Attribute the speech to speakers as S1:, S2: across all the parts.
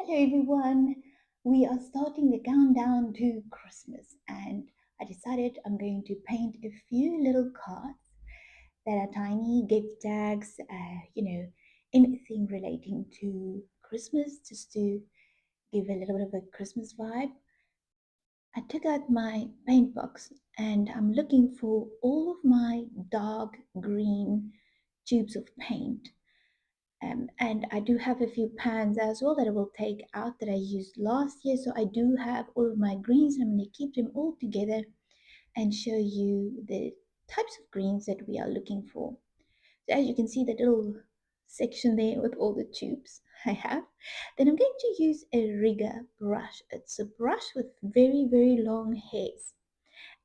S1: Hello everyone. We are starting the countdown to Christmas and I decided I'm going to paint a few little cards that are tiny gift tags, anything relating to Christmas just to give a little bit of a Christmas vibe. I took out my paint box and I'm looking for all of my dark green tubes of paint. And I do have a few pans as well that I will take out that I used last year. So I do have all of my greens and I'm going to keep them all together and show you the types of greens that we are looking for. So as you can see, that little section there with all the tubes I have. Then I'm going to use a rigger brush. It's a brush with very, very long hairs.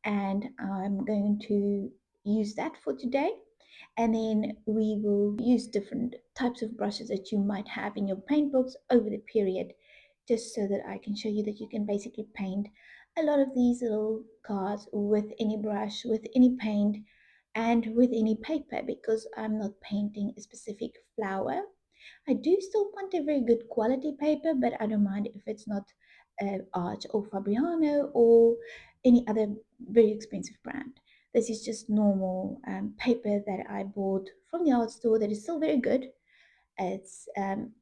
S1: And I'm going to use that for today. And then we will use different types of brushes that you might have in your paint books over the period, just so that I can show you that you can basically paint a lot of these little cards with any brush, with any paint, and with any paper, because I'm not painting a specific flower. I do still want a very good quality paper, but I don't mind if it's not Arch or Fabriano or any other very expensive brand. This is just normal paper that I bought from the art store that is still very good. But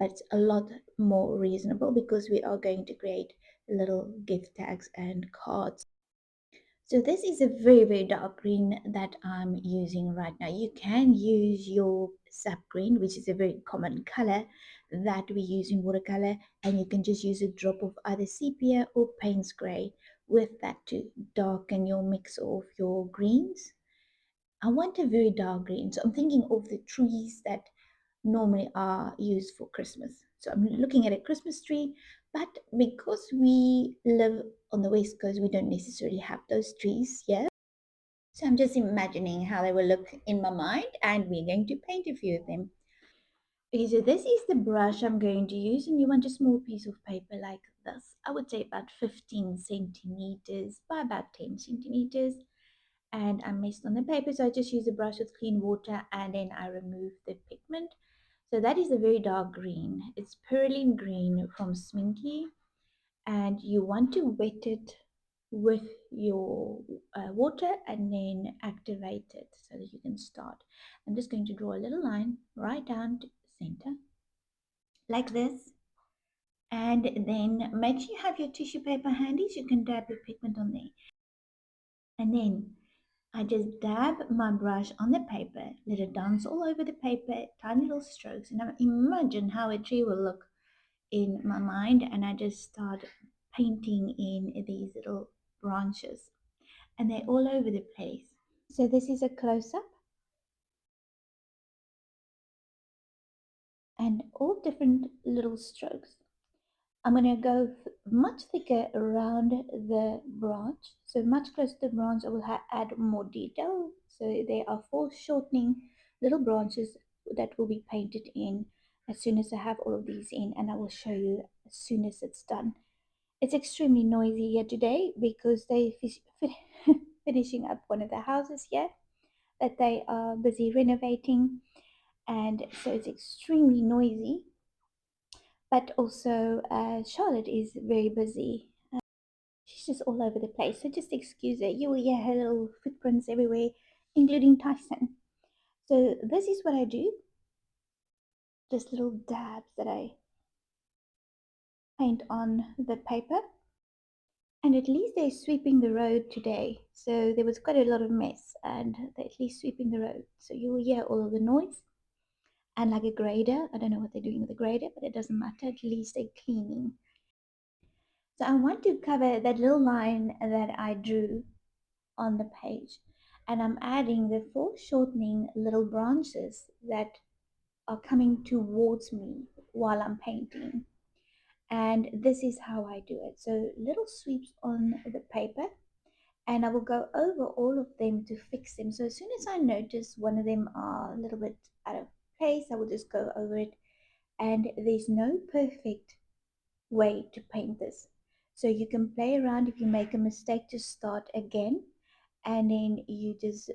S1: it's a lot more reasonable because we are going to create little gift tags and cards. So this is a very, very dark green that I'm using right now. You can use your sap green, which is a very common color that we use in watercolor, and you can just use a drop of either sepia or Payne's gray with that to darken your mix of your greens. I want a very dark green, so I'm thinking of the trees that normally are used for Christmas. So I'm looking at a Christmas tree, but because we live on the West Coast, we don't necessarily have those trees here. So I'm just imagining how they will look in my mind, and we're going to paint a few of them. Okay, so this is the brush I'm going to use, and you want a small piece of paper like this. I would say about 15 centimeters by about 10 centimeters. And I messed on the paper, so I just use a brush with clean water and then I remove the pigment. So that is a very dark green. It's Perlin green from Sminky, and you want to wet it with your water and then activate it so that you can start. I'm just going to draw a little line right down to the center like this, and then make sure you have your tissue paper handy so you can dab your pigment on there. And then I just dab my brush on the paper, let it dance all over the paper, tiny little strokes, and I imagine how a tree will look in my mind, and I just start painting in these little branches, and they're all over the place. So this is a close-up, and all different little strokes. I'm going to go much thicker around the branch. So much closer to the branch, I will add more detail. So there are foreshortening little branches that will be painted in as soon as I have all of these in, and I will show you as soon as it's done. It's extremely noisy here today because they finishing up one of the houses here that they are busy renovating, and so it's extremely noisy, but also Charlotte is very busy. She's just all over the place, so just excuse her. You will hear her little footprints everywhere, including Tyson. So this is what I do, just little dabs that I paint on the paper. And at least they're sweeping the road today. So there was quite a lot of mess, and they're at least sweeping the road. So you will hear all of the noise. And like a grader, I don't know what they're doing with a grader, but it doesn't matter. At least they're cleaning. So I want to cover that little line that I drew on the page. And I'm adding the foreshortening little branches that are coming towards me while I'm painting. And this is how I do it. So little sweeps on the paper, and I will go over all of them to fix them. So as soon as I notice one of them are a little bit out of place, I will just go over it. And there's no perfect way to paint this. So you can play around. If you make a mistake, just start again, and then you just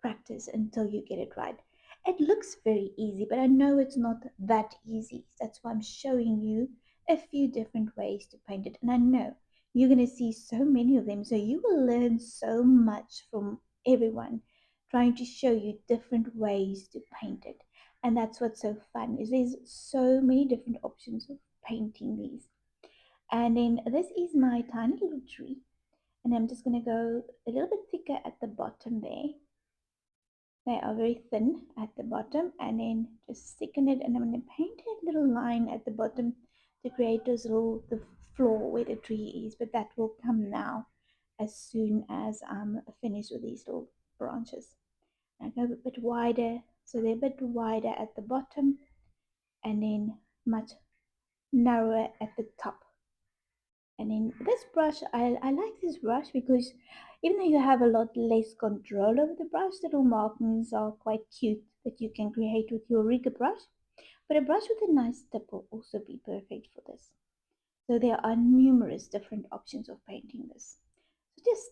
S1: practice until you get it right. It looks very easy, but I know it's not that easy. That's why I'm showing you a few different ways to paint it. And I know you're going to see so many of them. So you will learn so much from everyone trying to show you different ways to paint it. And that's what's so fun is there's so many different options of painting these. And then this is my tiny little tree. And I'm just going to go a little bit thicker at the bottom there. They are very thin at the bottom, and then just thicken it, and I'm going to paint a little line at the bottom to create this little the floor where the tree is, but that will come now as soon as I'm finished with these little branches. I go a bit wider, so they're a bit wider at the bottom and then much narrower at the top. And then this brush, I like this brush because even though you have a lot less control over the brush, the little markings are quite cute that you can create with your rigger brush. But a brush with a nice tip will also be perfect for this. So there are numerous different options of painting this. So just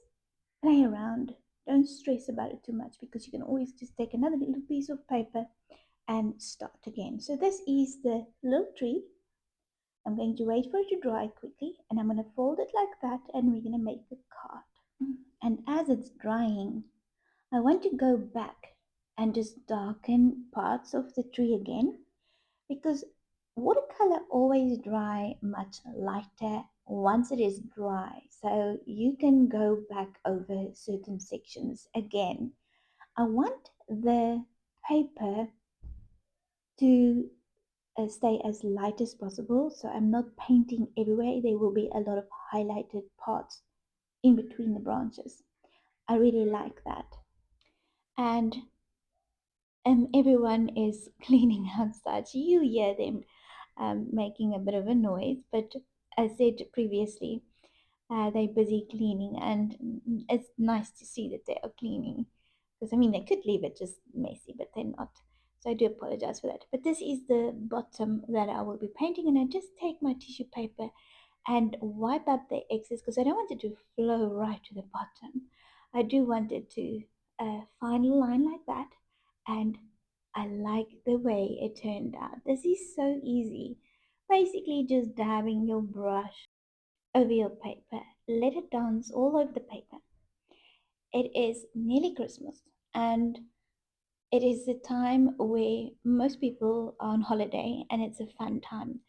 S1: play around. Don't stress about it too much because you can always just take another little piece of paper and start again. So this is the little tree. I'm going to wait for it to dry quickly and I'm going to fold it like that and we're going to make the card. And as it's drying, I want to go back and just darken parts of the tree again because watercolor always dry much lighter once it is dry. So you can go back over certain sections again. I want the paper to stay as light as possible so I'm not painting everywhere. There will be a lot of highlighted parts in between the branches. I really like that. And everyone is cleaning outside. So you hear them making a bit of a noise, but as said previously, they're busy cleaning, and it's nice to see that they are cleaning. Because I mean, they could leave it just messy, but they're not. So I do apologize for that. But this is the bottom that I will be painting, and I just take my tissue paper and wipe up the excess because I don't want it to flow right to the bottom. I do want it to final line like that, and I like the way it turned out. This is so easy. Basically, just dabbing your brush over your paper. Let it dance all over the paper. It is nearly Christmas, and it is the time where most people are on holiday, and it's a fun time.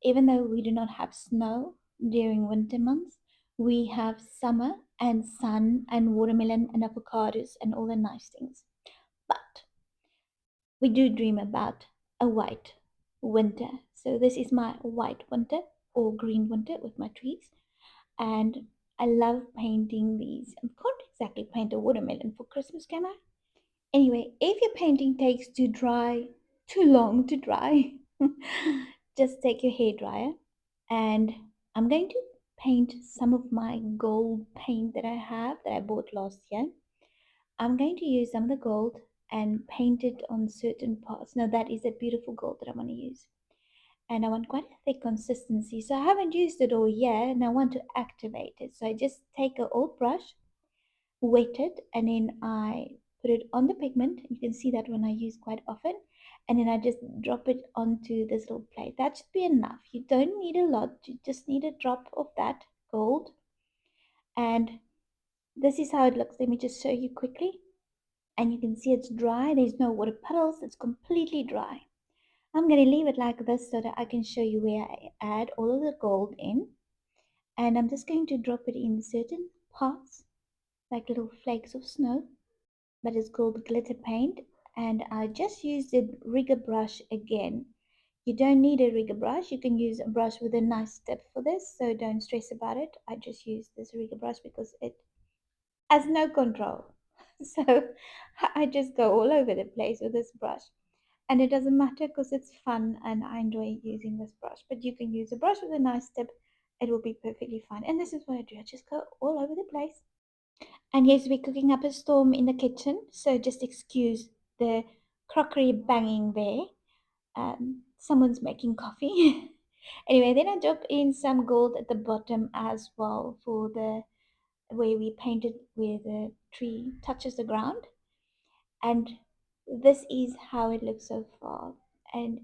S1: Even though we do not have snow during winter months, we have summer and sun and watermelon and avocados and all the nice things. But we do dream about a white winter. So this is my white winter or green winter with my trees. And I love painting these. I can't exactly paint a watermelon for Christmas, can I? Anyway, if your painting takes too long to dry, just take your hair dryer and I'm going to paint some of my gold paint that I have that I bought last year. I'm going to use some of the gold and paint it on certain parts. Now that is a beautiful gold that I'm going to use. And I want quite a thick consistency. So I haven't used it all yet and I want to activate it. So I just take an old brush, wet it, and then I put it on the pigment. You can see that when I use quite often. And then I just drop it onto this little plate. That should be enough. You don't need a lot. You just need a drop of that gold. And this is how it looks. Let me just show you quickly. And you can see it's dry. There's no water puddles. It's completely dry. I'm going to leave it like this so that I can show you where I add all of the gold in. And I'm just going to drop it in certain parts, like little flakes of snow. But it's called glitter paint. And I just used the rigger brush again. You don't need a rigger brush. You can use a brush with a nice tip for this. So don't stress about it. I just use this rigger brush because it has no control. So I just go all over the place with this brush. And it doesn't matter because it's fun and I enjoy using this brush. But you can use a brush with a nice tip, it will be perfectly fine. And this is what I do, I just go all over the place. And yes, we're cooking up a storm in the kitchen, so just excuse the crockery banging there. Someone's making coffee. Anyway, then I drop in some gold at the bottom as well for the way we painted where the tree touches the ground. And this is how it looks so far. And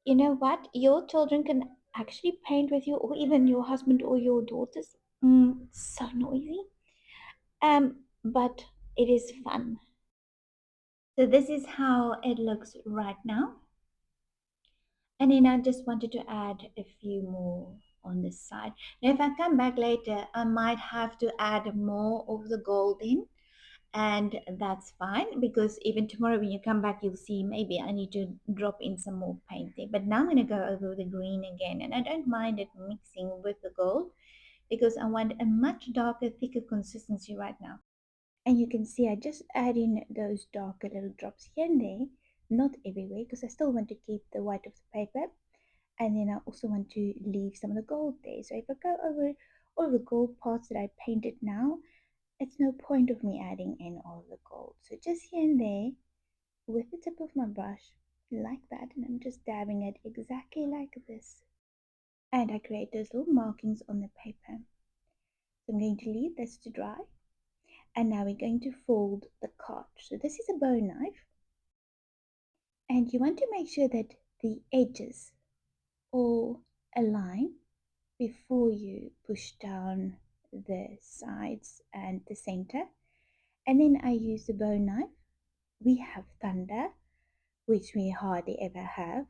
S1: you know what? Your children can actually paint with you, or even your husband or your daughters. So noisy. But it is fun. So this is how it looks right now. And then I just wanted to add a few more on this side. Now, if I come back later, I might have to add more of the gold in, and that's fine because even tomorrow when you come back, you'll see maybe I need to drop in some more painting. But now I'm going to go over the green again, and I don't mind it mixing with the gold because I want a much darker, thicker consistency right now. And you can see I just add in those darker little drops here and there, not everywhere because I still want to keep the white of the paper. And then I also want to leave some of the gold there. So if I go over all of the gold parts that I painted now, it's no point of me adding in all of the gold. So just here and there with the tip of my brush, like that, and I'm just dabbing it exactly like this. And I create those little markings on the paper. So I'm going to leave this to dry. And now we're going to fold the card. So this is a bow knife. And you want to make sure that the edges all align before you push down the sides and the center. And then I use the bow knife. We have thunder, which we hardly ever have,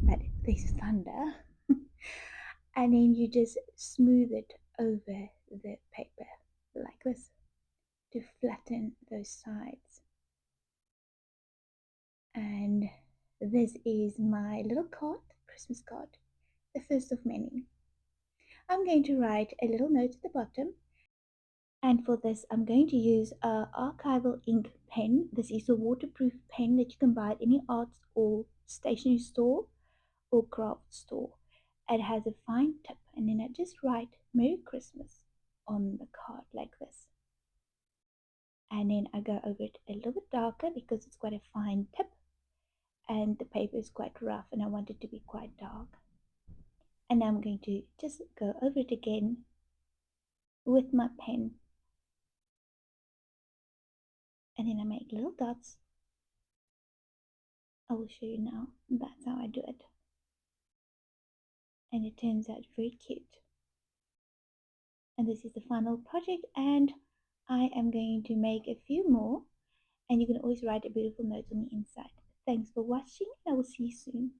S1: but there's thunder. And then you just smooth it over the paper like this to flatten those sides. And this is my little card, Christmas card, the first of many. I'm going to write a little note at the bottom. And for this, I'm going to use a archival ink pen. This is a waterproof pen that you can buy at any art or stationery store or craft store. It has a fine tip, and then I just write Merry Christmas on the card like this. And then I go over it a little bit darker because it's quite a fine tip and the paper is quite rough and I want it to be quite dark. And I'm going to just go over it again with my pen, and then I make little dots. I will show you now. That's how I do it. And it turns out very cute. And this is the final project, and I am going to make a few more, and you can always write a beautiful note on the inside. Thanks for watching, and I will see you soon.